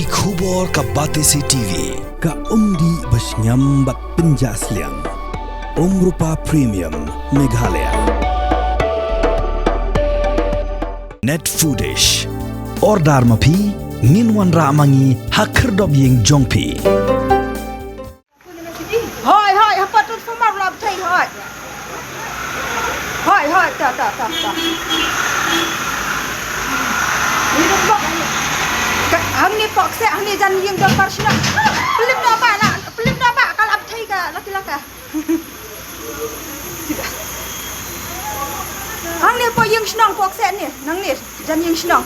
ki khubor ka Batesi TV ka umdi basnyam bat penjaslian Rupa Premium Meghalaya Net Foodish Ordar mapi Minwan Ramangi Hakerdob Ying Jongpi Hoi hoi apa tu semua belum cai hoi. Hoi hoi tak. Ni rumah. Hang ni pak se hang ni jan yang dah parsna. Pelim dah apa kalau ab cai ka laki-laki. Hang ni apa yang senang pak se ni, nang ni jan yang senang.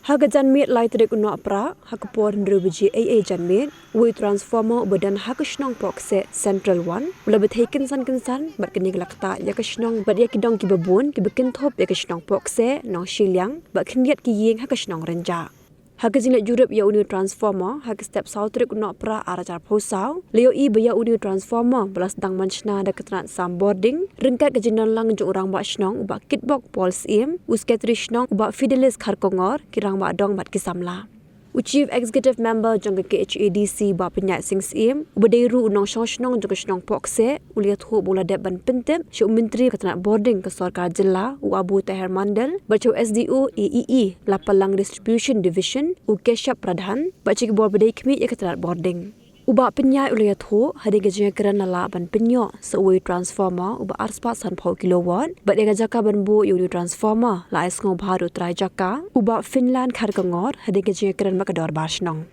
Haga janmit lai trik unok pra, haga por nrubuji AA janmit, wui transformer badan haga shnong pokse Central One, lebih taken san bat kini gelakta ya ke shnong bat ya kidong ki babun ki bikin top ya ke shnong pokse nong shiliang bat kiniat ki ying haga shnong renja. Haga jingat jurup ya uni transformer haga step south trik unok pra arajar posau, leo I baya uni transformer belas dang manchna da ketrat sam boarding, ringkat ke jinan lang jung orang bat shnong ubat kitbok pols im, usketri shnong ubat fidelis kharkongor kirang bat dong bat kisamla. Chief Executive Member jong ke HADC ba penyat sing sim ubadairu unong shnong jong shnong pokse uliat hu bola deban pentep shu menteri ketnak boarding ke sarkar jilla u Abu Tahir Mandal bacu SDO AEE Lapalang Distribution Division u Keshap Pradhan bacu bor badai kmi ya ketnak boarding uba penyat uliat hu hadi gajeng keran nala ban penyo sewui transformer uba arspat san pau kilowatt bat ega jaka ban bu uni transformer la es ngom baru trai jaka uba Finland kharkangor hadi gajeng keran makador bashnong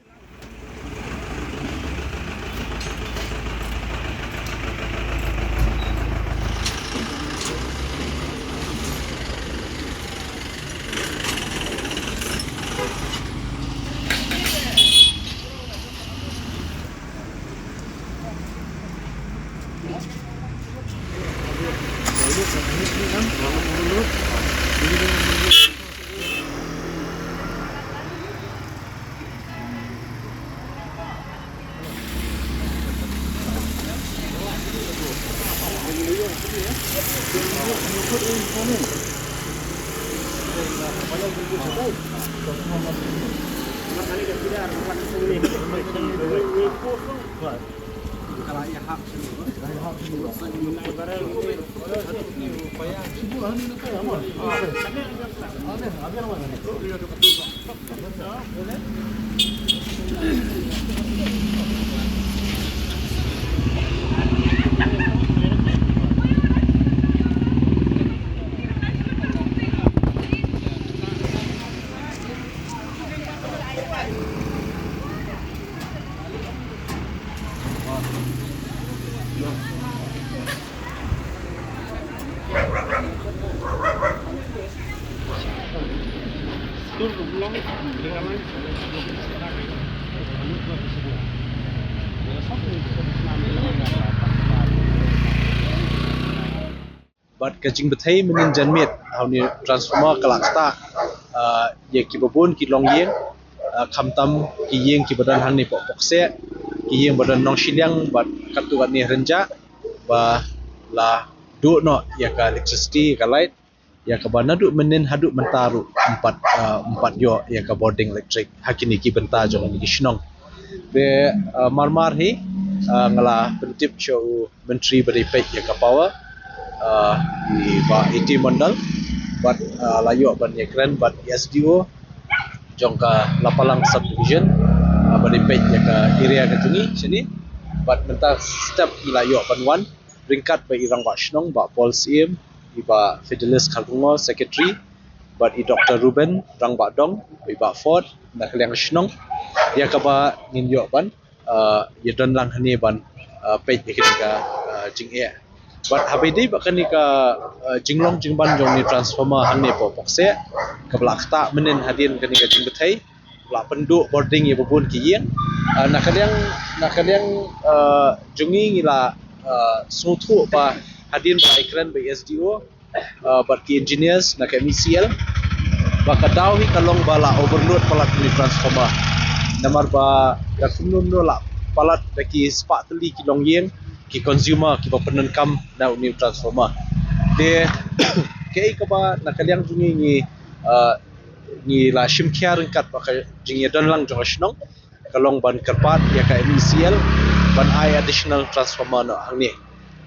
Bat kajing betai menin janmit hauni transformer kalakta ye ki babun ki longyeng khamtam ki yeng ki badan hang ni pokse ki yeng badan nong shiliang bat katu kat ni renja ba la du no ya ka electricity ka light ya ka bana du menin hadu mentaru empat yo ya ka boarding electric hakini ki benta jong ni shnong be marmar hi ngala pentip show menteri beripek ya ka power di ba IT Mandal bat layu ban yakran bat SDO jongka Lapalang subdivision beripek ya ka area ka tungi sini bat mentar step layu ban wan ringkat ba irang ba shnong ba Paul CM iba Fidelis Kharkongor secretary bat I Dr Ruben rang ba dong iba Ford nak liang shnong ya ka ba nin yo ban ya don lang hani ban page ka jing e but habidi bakani ka jinglong jingban jong ni transformer hang ni pokse ka blakta menin hadin kani ka jingbetai la penduk boarding ye babun ki yeng nakaliang jungi ngila suthu ba hadin ba ikran ba SDO but ki engineers nak MCL baka dawi kalong bala overload palat ni transformer namar ba ka kumnun no la palat baki spa teli ki long yeng ki consumer ki papenan kam na uni transformer de kei ka ba nakaliang jungi ni ni la shimkhia ringkat pakai jingya dan lang jong shnong kalong ban kerpat ya ka MECL ban ai additional transformer no hangni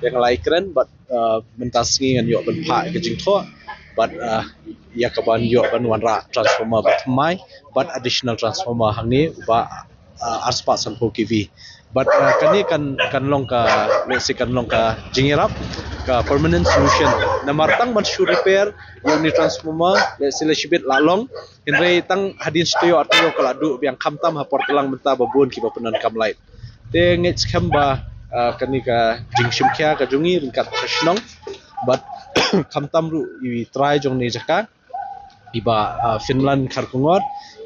yang lai keren but mentasngi ngan yo ban pha ke jing tho but ya ka ban yo ban wanra transformer but mai but additional transformer hangni ba arspa sampo kv but kani kan long ka let's say kan long ka jingirap ka permanent solution na martang man shu repair yung ni transformer let's say shibit la long hinre tang hadin studio artio kala du biang kamtam ha portelang menta babun ki bapunan kam light te ngets khamba kani ka jingshim kya ka jungi ringkat kashnong but kamtam ru I try jong ni jaka iba Finland kharkungor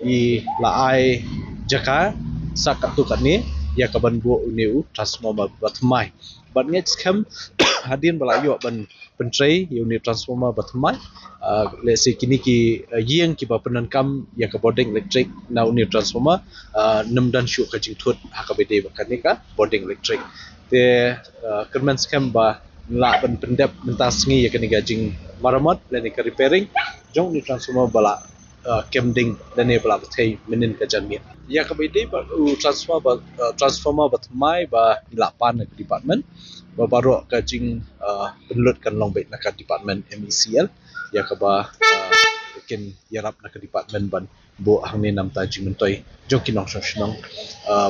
I la ai jaka sakatu kani ya kaban bu uneu transformer batmai but ngets kham hadin balayo ban pentrai uni transformer batmai let's say kini ki yeng ki bapanan kam ya ka boarding electric na uni transformer namdan shu ka jingthut hakabede bakani ka boarding electric te kerman skam ba la ban pendep mentasngi ya kani gajing maramat leni ka repairing jong ni transformer bala kemding dan bala thai menin ka janmi ya kabede ba transformer batmai ba lapan ke department ba baro ka jing penlut kan long bet nak department MECL ya ka ba ken yarap nak department ban bo hangni nam ta jing mentoi jong kinong shnong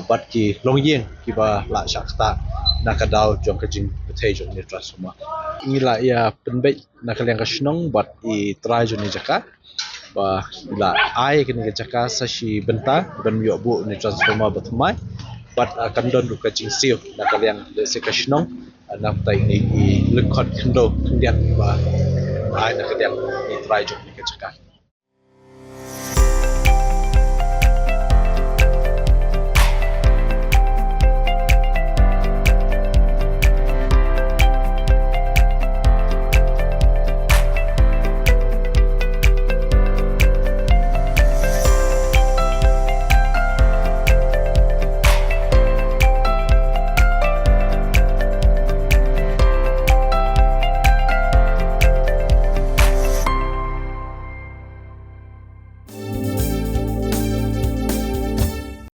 bat ki long yeng ki ba la shakta nak daw jong ka jing thai jong ni transformer ila ya penbet nak yang ka shnong bat I try jong ni jaka ba la ai kini ka jaka sashi benta ban yo bu ni transformer batmai but kan don du ka jing siu nak yang se ka shnong nam tai ni I lekot kendo kendian ba ai nak yang ni try jong ni ka jaka